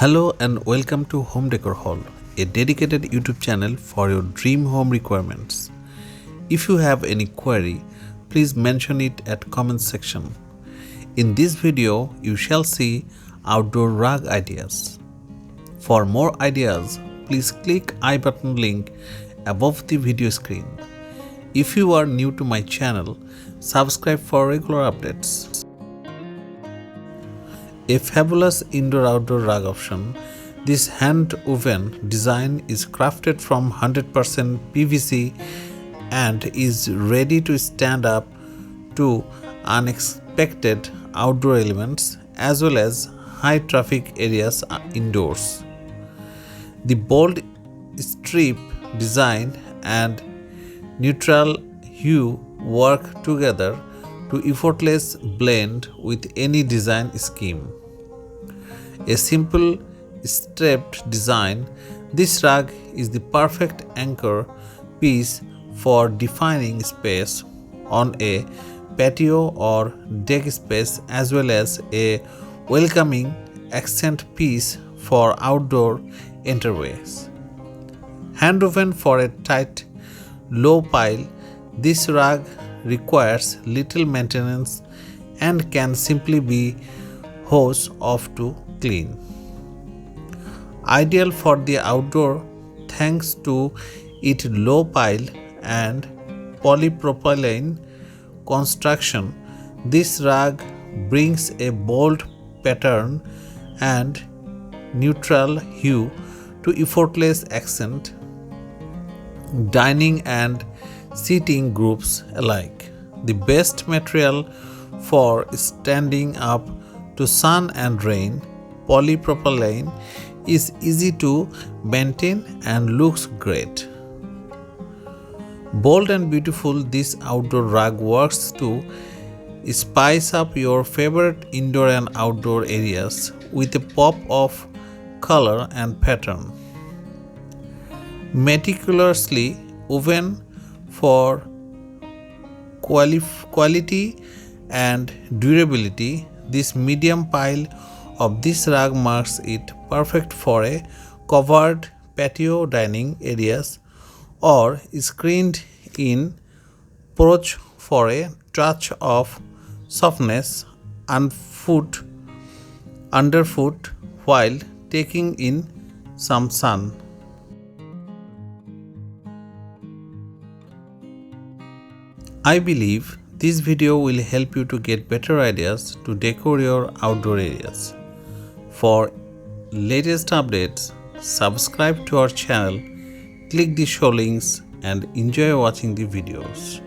Hello and welcome to Home Decor Haul, a dedicated YouTube channel for your dream home requirements. If you have any query, please mention it at comment section. In this video, you shall see outdoor rug ideas. For more ideas, please click I button link above the video screen. If you are new to my channel, subscribe for regular updates. A fabulous indoor-outdoor rug option, this hand-woven design is crafted from 100% PVC and is ready to stand up to unexpected outdoor elements as well as high-traffic areas indoors. The bold strip design and neutral hue work together to effortless blend with any design scheme. A simple striped design, this rug is the perfect anchor piece for defining space on a patio or deck space as well as a welcoming accent piece for outdoor entryways. Hand-woven for a tight, low pile, this rug requires little maintenance and can simply be hosed off to clean. Ideal for the outdoor thanks to its low pile and polypropylene construction, this rug brings a bold pattern and neutral hue to effortless accent dining and seating groups alike. The best material for standing up to sun and rain, polypropylene is easy to maintain and looks great. Bold and beautiful, this outdoor rug works to spice up your favorite indoor and outdoor areas with a pop of color and pattern. Meticulously woven for quality and durability, this medium pile of this rug marks it perfect for a covered patio dining areas or screened in porch for a touch of softness underfoot while taking in some sun. I believe this video will help you to get better ideas to decor your outdoor areas. For latest updates, subscribe to our channel, click the show links and enjoy watching the videos.